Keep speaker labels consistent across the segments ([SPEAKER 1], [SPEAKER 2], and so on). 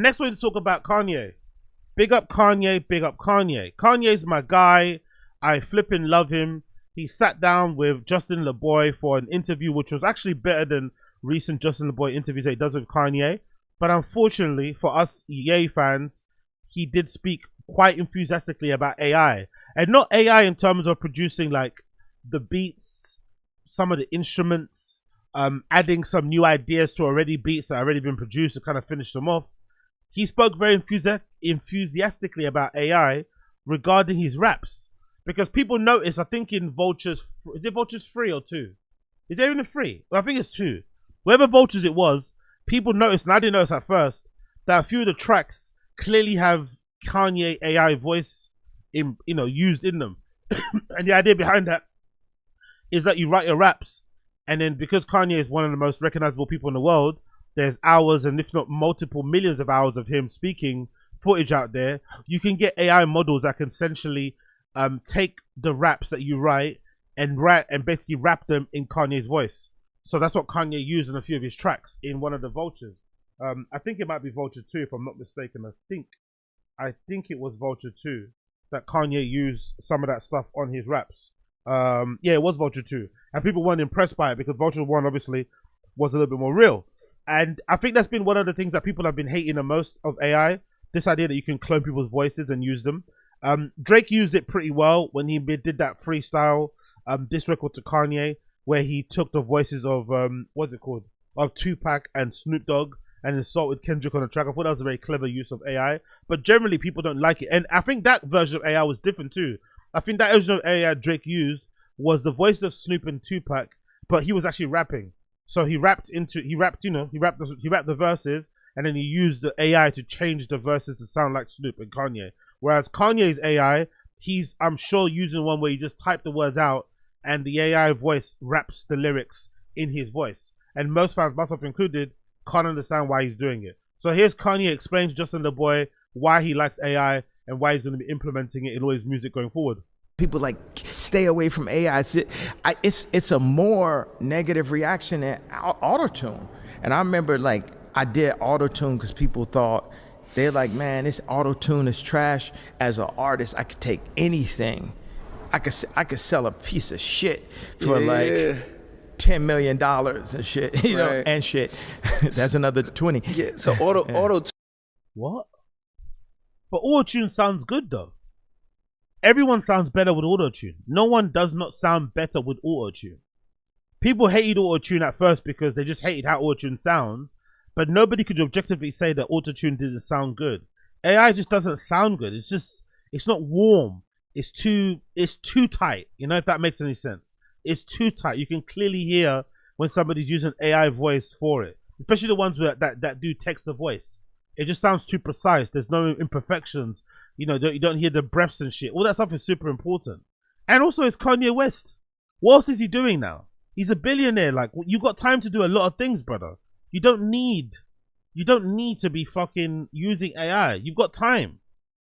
[SPEAKER 1] Next, we're to talk about Kanye. Big up Kanye, big up Kanye. Kanye's my guy. I flipping love him. He sat down with Justin LeBoy for an interview, which was actually better than recent Justin LeBoy interviews that he does with Kanye. But unfortunately for us Ye fans, he did speak quite enthusiastically about AI. And not AI in terms of producing like the beats, some of the instruments, adding some new ideas to already beats that already been produced to kind of finish them off. He spoke very enthusiastically about AI regarding his raps. Because people notice, I think in Vultures, is it Vultures 3 or 2? Is there even a 3? Well, I think it's 2. Whatever Vultures it was, people noticed, and I didn't notice at first, that a few of the tracks clearly have Kanye AI voice used in them. And the idea behind that is that you write your raps, and then because Kanye is one of the most recognizable people in the world, there's hours and if not multiple millions of hours of him speaking footage out there. You can get AI models that can essentially take the raps that you write and basically rap them in Kanye's voice. So that's what Kanye used in a few of his tracks in one of the Vultures. I think it might be Vulture 2 if I'm not mistaken. I think it was Vulture 2 that Kanye used some of that stuff on his raps. Yeah, it was Vulture 2. And people weren't impressed by it because Vulture 1 obviously was a little bit more real. And I think that's been one of the things that people have been hating the most of AI. This idea that you can clone people's voices and use them. Drake used it pretty well when he did that freestyle diss record to Kanye, where he took the voices of what's it called, of Tupac and Snoop Dogg and insulted Kendrick on the track. I thought that was a very clever use of AI, but generally people don't like it. And I think that version of AI was different too. I think that version of AI Drake used was the voice of Snoop and Tupac, but he was actually rapping. So he rapped the verses, and then he used the AI to change the verses to sound like Snoop and Kanye. Whereas Kanye's AI, he's, I'm sure, using one where you just type the words out and the AI voice raps the lyrics in his voice. And most fans, myself included, can't understand why he's doing it. So here's Kanye explains Justin LeBoy why he likes AI and why he's going to be implementing it in all his music going forward.
[SPEAKER 2] People like, stay away from AI. It's a more negative reaction than auto-tune. And I remember like I did auto-tune because people thought, they're like, man, this auto-tune is trash. As an artist, I could take anything. I could sell a piece of shit for like $10 million and shit, you know, and shit. That's another 20.
[SPEAKER 3] Yeah, so auto.
[SPEAKER 1] What? But auto-tune sounds good though. Everyone sounds better with auto-tune. No one does not sound better with auto-tune. People hated auto-tune at first because they just hated how auto-tune sounds, but nobody could objectively say that auto-tune didn't sound good. AI just doesn't sound good. It's not warm. It's too tight. You know, if that makes any sense. It's too tight. You can clearly hear when somebody's using AI voice for it, especially the ones that do text to voice. It just sounds too precise. There's no imperfections. You know, you don't hear the breaths and shit. All that stuff is super important. And also, it's Kanye West. What else is he doing now? He's a billionaire. Like, you got time to do a lot of things, brother. You don't need to be fucking using AI. You've got time.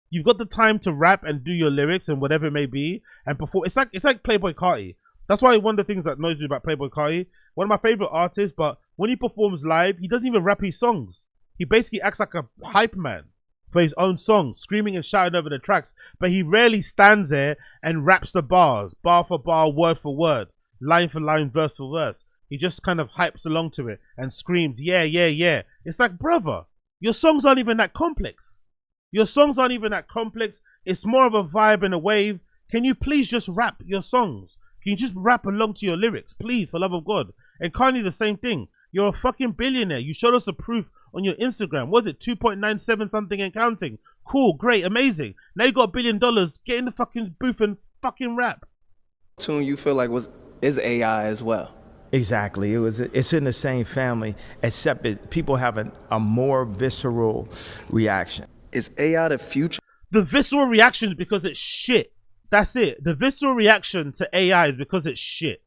[SPEAKER 1] You've got the time to rap and do your lyrics and whatever it may be and perform. It's like Playboy Carti. That's why one of the things that annoys me about Playboy Carti, one of my favorite artists, but when he performs live, he doesn't even rap his songs. He basically acts like a hype man for his own songs, screaming and shouting over the tracks, but he rarely stands there and raps the bars, bar for bar, word for word, line for line, verse for verse. He just kind of hypes along to it and screams, yeah, yeah, yeah. It's like, brother, your songs aren't even that complex. Your songs aren't even that complex. It's more of a vibe and a wave. Can you please just rap your songs? Can you just rap along to your lyrics, please, for love of God? And Kanye, the same thing. You're a fucking billionaire. You showed us a proof on your Instagram. Was it 2.97 something and counting? Cool, great, amazing. Now you got $1 billion. Get in the fucking booth and fucking rap.
[SPEAKER 3] Tune you feel like is AI as well?
[SPEAKER 2] Exactly. It's in the same family, except people have a more visceral reaction.
[SPEAKER 3] Is AI the future?
[SPEAKER 1] The visceral reaction is because it's shit. That's it. The visceral reaction to AI is because it's shit.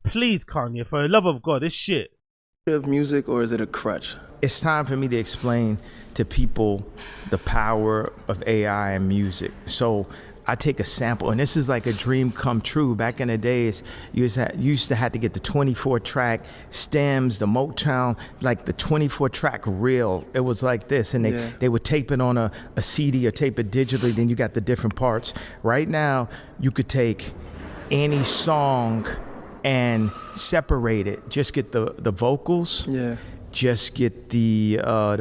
[SPEAKER 1] Please, Kanye, for the love of God, it's shit.
[SPEAKER 3] Of music, or is it a crutch?
[SPEAKER 2] It's time for me to explain to people the power of AI and music. So I take a sample, and this is like a dream come true. Back in the days, you used to have to get the 24 track stems, the Motown, like the 24 track reel. It was like this, and they would tape it on a CD or tape it digitally. Then you got the different parts. Right now, you could take any song and separate it. Just get the vocals.
[SPEAKER 3] Yeah.
[SPEAKER 2] Just get the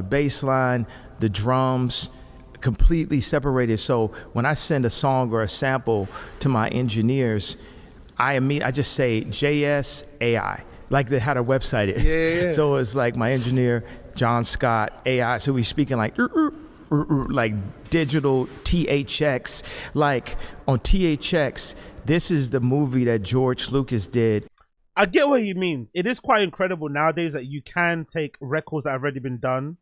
[SPEAKER 2] bass line, the drums, completely separated. So when I send a song or a sample to my engineers, I just say JS AI, like how their website is.
[SPEAKER 3] Yeah.
[SPEAKER 2] So it's like my engineer, John Scott, AI. So he's speaking like digital THX. Like on THX, this is the movie that George Lucas did.
[SPEAKER 1] I get what he means. It is quite incredible nowadays that you can take records that have already been done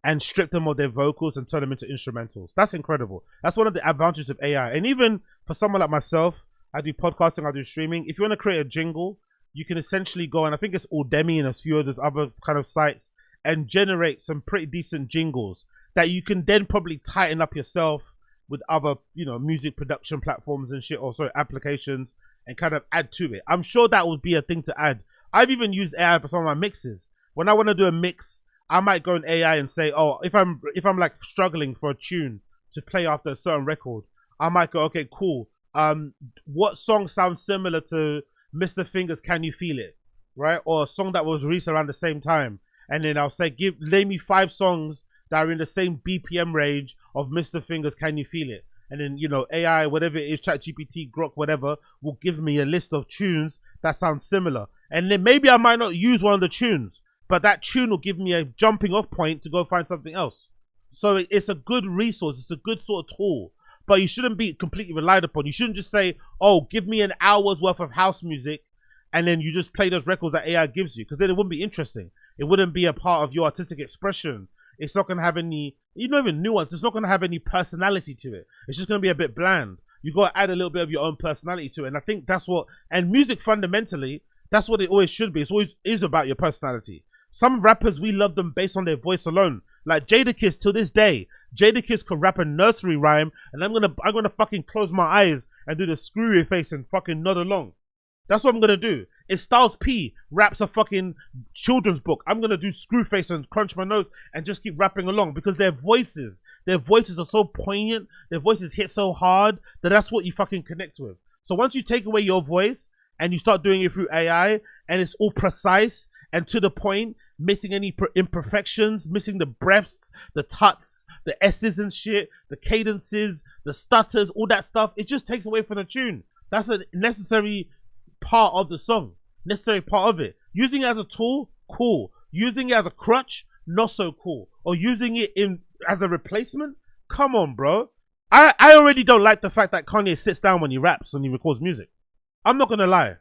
[SPEAKER 1] and strip them of their vocals and turn them into instrumentals. That's incredible. That's one of the advantages of AI. And even for someone like myself, I do podcasting, I do streaming. If you want to create a jingle, you can essentially go, and I think it's Udemy and a few of those other kind of sites, and generate some pretty decent jingles that you can then probably tighten up yourself with other, music production platforms and shit, or sorry, applications, and kind of add to it. I'm sure that would be a thing to add. I've even used AI for some of my mixes. When I want to do a mix, I might go in AI and say, oh, if I'm like struggling for a tune to play after a certain record, I might go, okay, cool. What song sounds similar to Mr. Fingers' Can You Feel It? Right? Or a song that was released around the same time. And then I'll say, name me 5 songs that are in the same BPM range of Mr. Fingers' Can You Feel It? And then, AI, whatever it is, ChatGPT, Grok, whatever, will give me a list of tunes that sound similar. And then maybe I might not use one of the tunes, but that tune will give me a jumping off point to go find something else. So it's a good resource. It's a good sort of tool, but you shouldn't be completely relied upon. You shouldn't just say, oh, give me an hour's worth of house music, and then you just play those records that AI gives you, because then it wouldn't be interesting. It wouldn't be a part of your artistic expression. It's not going to have any, even nuance. It's not going to have any personality to it. It's just going to be a bit bland. You got to add a little bit of your own personality to it. And I think that's what, and music fundamentally, that's what it always should be. It's always is about your personality. Some rappers, we love them based on their voice alone. Like Jadakiss, to this day, Jadakiss could rap a nursery rhyme, and I'm gonna fucking close my eyes and do the screwy face and fucking nod along. That's what I'm gonna do. If Styles P raps a fucking children's book, I'm gonna do screw face and crunch my nose and just keep rapping along, because their voices are so poignant, their voices hit so hard that that's what you fucking connect with. So once you take away your voice and you start doing it through AI, and it's all precise and to the point, missing any imperfections, missing the breaths, the tuts, the S's and shit, the cadences, the stutters, all that stuff, it just takes away from the tune. That's a necessary part of the song, necessary part of it. Using it as a tool, cool. Using it as a crutch, not so cool. Or using it as a replacement, come on, bro. I already don't like the fact that Kanye sits down when he raps, when he records music. I'm not gonna lie.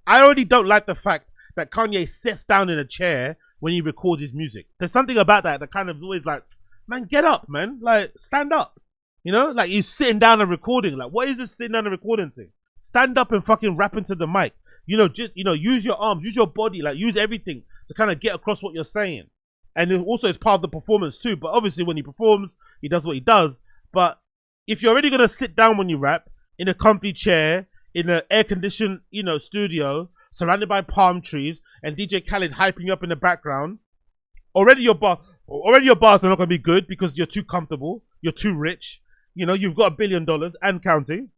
[SPEAKER 1] I already don't like the fact that Kanye sits down in a chair when he records his music. There's something about that kind of always like, man, get up, man. Like, stand up. Like he's sitting down and recording. Like, what is this sitting down and recording thing? Stand up and fucking rap into the mic. Use your arms, use your body, like use everything to kind of get across what you're saying. And it also is part of the performance too. But obviously when he performs, he does what he does. But if you're already gonna sit down when you rap in a comfy chair, in an air-conditioned, studio, surrounded by palm trees, and DJ Khaled hyping you up in the background, already your bars are not going to be good because you're too comfortable, you're too rich, you've got $1 billion and counting,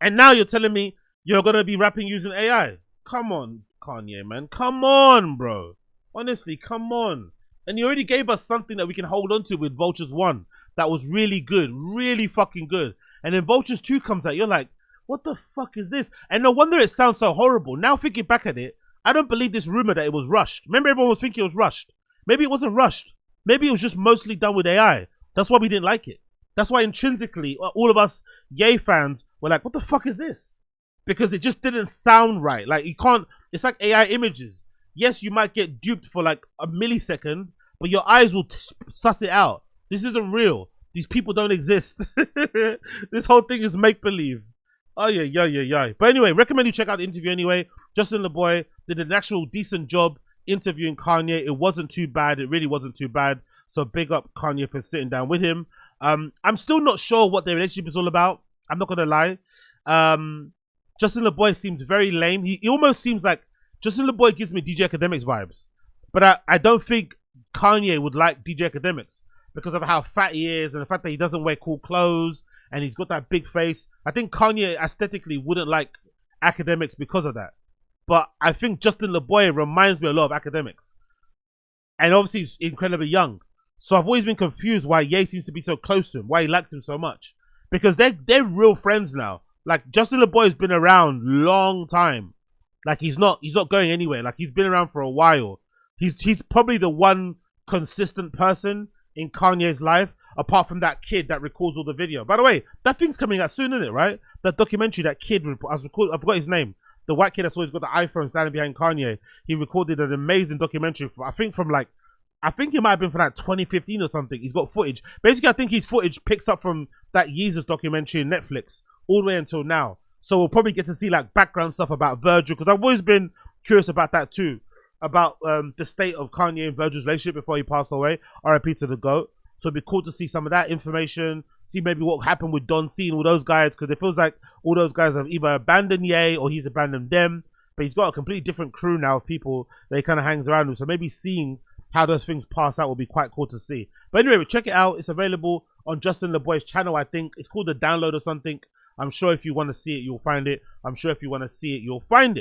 [SPEAKER 1] and now you're telling me you're going to be rapping using AI. Come on, Kanye, man. Come on, bro. Honestly, come on. And you already gave us something that we can hold on to with Vultures 1 that was really good, really fucking good. And then Vultures 2 comes out, you're like, what the fuck is this? And no wonder it sounds so horrible. Now thinking back at it, I don't believe this rumor that it was rushed. Remember, everyone was thinking it was rushed. Maybe it wasn't rushed. Maybe it was just mostly done with AI. That's why we didn't like it. That's why intrinsically, all of us Ye fans were like, what the fuck is this? Because it just didn't sound right. Like, you can't, it's like AI images. Yes, you might get duped for like a millisecond, but your eyes will suss it out. This isn't real. These people don't exist. This whole thing is make-believe. Oh, yeah. But anyway, recommend you check out the interview anyway. Justin LeBoy did an actual decent job interviewing Kanye. It wasn't too bad. It really wasn't too bad. So big up Kanye for sitting down with him. I'm still not sure what their relationship is all about. I'm not gonna lie. Justin LeBoy seems very lame. He almost seems like Justin LeBoy gives me DJ Academics vibes, but I don't think Kanye would like DJ Academics because of how fat he is and the fact that he doesn't wear cool clothes and he's got that big face. I think Kanye aesthetically wouldn't like Academics because of that. But I think Justin LeBoy reminds me a lot of Academics. And obviously he's incredibly young. So I've always been confused why Ye seems to be so close to him, why he likes him so much. Because they're real friends now. Like Justin LeBoy has been around long time. Like he's not going anywhere. Like he's been around for a while. He's probably the one consistent person in Kanye's life, apart from that kid that records all the video. By the way, that thing's coming out soon, isn't it, right? That documentary, that kid, I forgot his name. The white kid that's always got the iPhone standing behind Kanye. He recorded an amazing documentary, I think it might have been from like 2015 or something. He's got footage. Basically, I think his footage picks up from that Yeezus documentary on Netflix all the way until now. So we'll probably get to see like background stuff about Virgil, because I've always been curious about that too. About the state of Kanye and Virgil's relationship before he passed away. R.I.P. to the GOAT. So it'd be cool to see some of that information, see maybe what happened with Don C and all those guys, because it feels like all those guys have either abandoned Ye or he's abandoned them. But he's got a completely different crew now of people that he kind of hangs around with. So maybe seeing how those things pass out will be quite cool to see. But anyway, check it out. It's available on Justin LeBoy's channel, I think. It's called The Download or something. I'm sure if you want to see it, you'll find it. I'm sure if you want to see it, you'll find it.